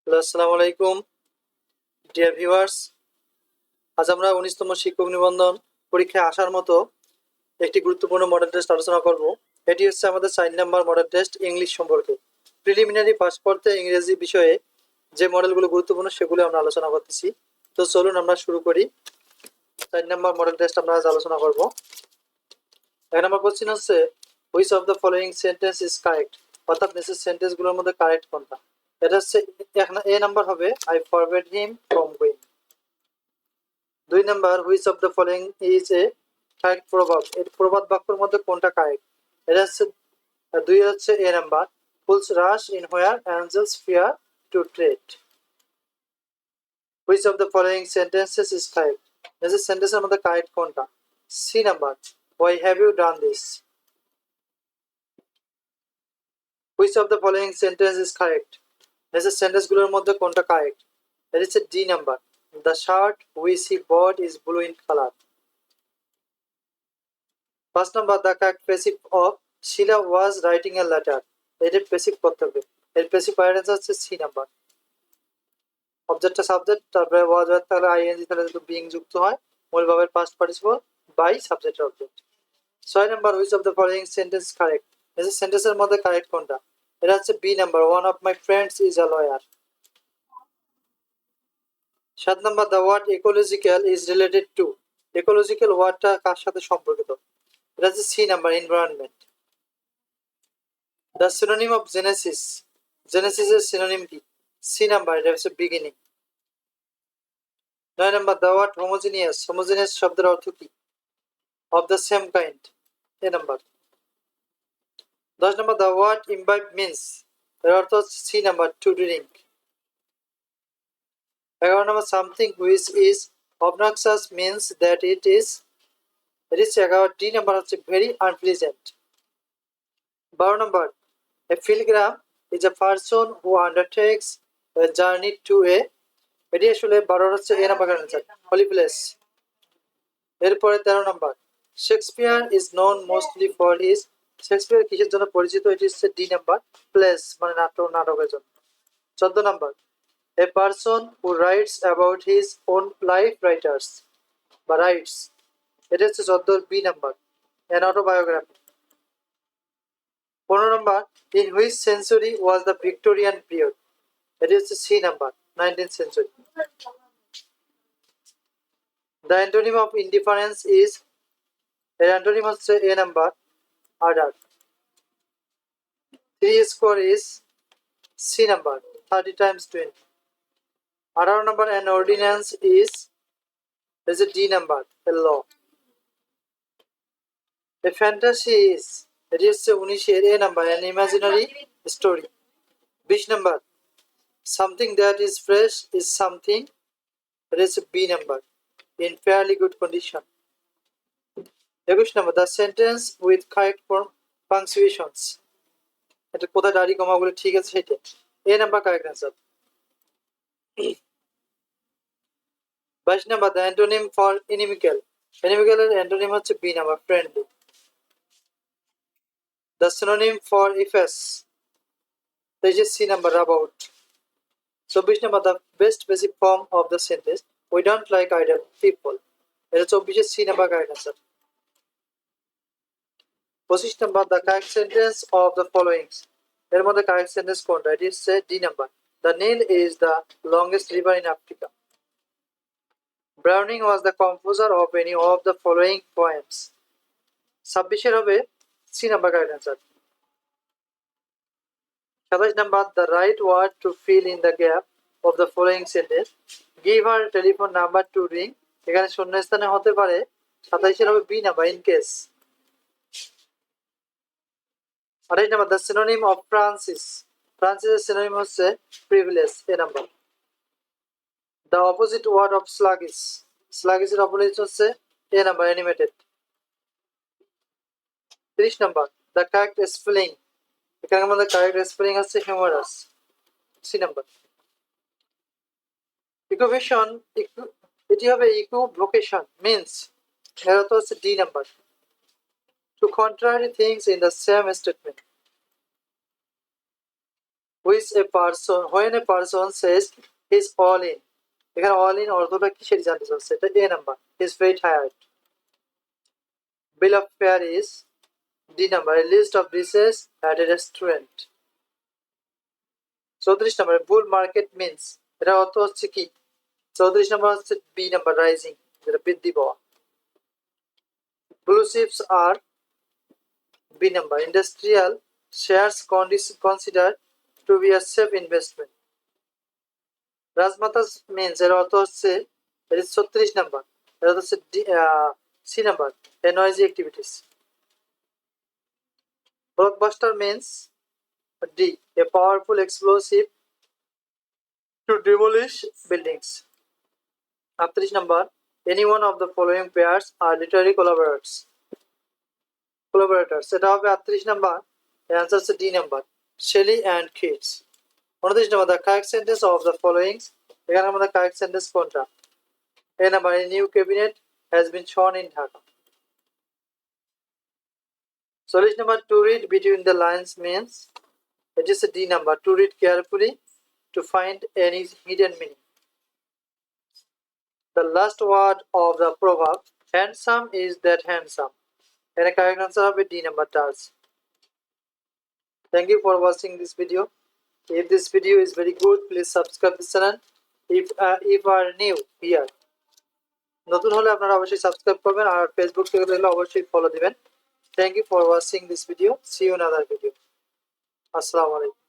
Hello, আসসালামু আলাইকুম dear viewers. আজ আমরা ১৯তম শিক্ষক নিবন্ধন পরীক্ষায় আসার মতো একটি গুরুত্বপূর্ণ মডেল টেস্ট আলোচনা করব। এটি হচ্ছে আমাদের ৪ নাম্বার মডেল টেস্ট ইংলিশ সম্পর্কে। প্রিলিমিনারি পাস করতে ইংরেজি বিষয়ে যে মডেলগুলো গুরুত্বপূর্ণ সেগুলো আমরা আলোচনা করতেছি। তো চলুন আমরা শুরু করি। ৪ নাম্বার মডেল টেস্ট আমরা আজ আলোচনা করব। ১ নাম্বার কোশ্চেন হচ্ছে which of the following sentence is correct, অর্থাৎ নিচের সেন্টেন্সগুলোর মধ্যে কারেক্ট কোনটা। এটা হচ্ছে এ নাম্বার হবে I forget him from going. ২ number which of the following is a correct প্রভাব, এর প্রবাদ বাক্যের মধ্যে কোনটা কারেক্ট। এটা হচ্ছে ২ হচ্ছে A number fools rush in where angels fear to tread. Which of the following sentences is correct, এই সেন্টেন্সের মধ্যে কারেক্ট কোনটা। C number why have you done this. Which of the following sentence is correct, এই সেন্টেন্সগুলোর মধ্যে কোনটা correct. এটা হচ্ছে D number the shirt which he bought is blue in colour. First number the correct passive of Sheila was writing a letter, এটার passive করতে হবে। এর প্যাসিভ পার্ট হচ্ছে সি নাম্বার। অবজেক্টটা সাবজেক্ট, তারপরে ওয়াজ হয় তাহলে আইএনজি, তাহলে যদি বিং যুক্ত হয় মূল ভাবের past participle by subject object. ৬ number which of the following sentence correct, এই সেন্টেন্সের মধ্যে কারেক্ট কোনটা। এটা হচ্ছে B number one of my friends is a lawyer. ৭ number the word ecological is related to, ecological ওয়ার্ডটা কার সাথে সম্পর্কিত। এটা হচ্ছে C number environment. The synonym of genesis, জেনেসিসের সিনোনিম কি। সি নাম্বার, এটা হচ্ছে beginning. ৯ number the word homogeneous, homogeneous শব্দের অর্থ কি। Of the same kind, A number. ১০ number the word imbibe means, এর অর্থ হচ্ছে C number to drink. ১১ number something which is obnoxious means that it is, এটি হচ্ছে ১১ ডি নাম্বার হচ্ছে very unpleasant. ১২ number a pilgrim is a person who undertakes a journey to a, এটি আসলে ১২ হচ্ছে A number answer holy place. এরপরে ১৩ number Shakespeare is known mostly for his, Shakespeare কিসের জন্য পরিচিত, এটি হচ্ছে ডি নাম্বার প্লেস মানে নাটকের জন্য। ১৪ number a person who writes about his own life writers বা রাইটস, এটা হচ্ছে ১৪ B number an autobiography. ১৫ number in which century was the Victorian period, এটি হচ্ছে C number 19th century. The antonym of indifference is, এর antonym হচ্ছে A number ardour. 3 square is C number 30 times 20। 18 number an ordinance is a D number a law. A fantasy is, এটি হচ্ছে 19 এর A number an imaginary story. 20 number something that is fresh is something, এটি হচ্ছে B number in fairly good condition. 21 number the sentence with correct punctuations, এটা কোথায় দাড়ি কমাগুলো ঠিক আছে সেটা A number correct answer. 22 number the antonym for inimical, ইনিমিক্যালের অ্যান্টোনিম হচ্ছে B number friendly. The synonym for efface, this is C number about. 24 number the best basic form of the sentence we don't like idle people, এটা 24 C number correct answer. 25 number the correct sentence of the following, এর মধ্যে correct sentence কোনটা, এটি হচ্ছে D number the Nile is the longest river in Africa. Browning was the composer of any of the following poems, 26 হবে C number correct answer. 27 number the right word to fill in the gap of the following sentence give her telephone number to ring, এখানে শূন্যস্থানে হতে পারে 27 হবে B number in case. 28 number the synonym of franchise, ফ্রান্সিসের synonym হচ্ছে privilege, A number. The opposite word of sluggish, স্লাগিসের opposite হচ্ছে A number animated. 30 number the correct spelling, এখানের মধ্যে কারেক্ট স্পেলিং হচ্ছে হিউমারাস, সি নাম্বার। ইকুয়েশন, এটি হবে equivocation means, এর অর্থ হচ্ছে D number to contrary things in the same statement. when a person says he's all in, এখানে all in অর্থটা কি সেটা জানতে চাচ্ছে, এটা A number. He's very tired. Bill of fare is D number, a list of dishes at a restaurant. 34 number, bull market means, এটা অর্থ হচ্ছে কি? 34 number হচ্ছে B number, rising, যেটা বৃদ্ধি পাওয়া। Blue chips are B number, industrial shares considered to be a safe investment. Razmatas means, এর অর্থ হচ্ছে, it is 36 number, এটা হচ্ছে C number, a noisy activities. Blockbuster means D, a powerful explosive to demolish buildings. 38 number, any one of the following pairs are literary collaborators. এটা হবে 38 number, এর answer হচ্ছে D number, Shelley and Keats. 29 number, the correct sentence of the following, এখানে আমাদের correct sentence কোনটা? A number, a new cabinet has been shown in Dhaka. 40 number, to read between the lines means, it is a D number, to read carefully to find any hidden meaning. The last word of the proverb, handsome is that handsome, and a correct answer will be D number, does. Thank you for watching this video. If this video is very good, please subscribe this channel. If you are new here, নতুন হলে আপনারা অবশ্যই subscribe করবেন, আর Facebook থেকে দেখলে অবশ্যই follow দিবেন। Thank you for watching this video. See you in another video. Assalamu alaikum.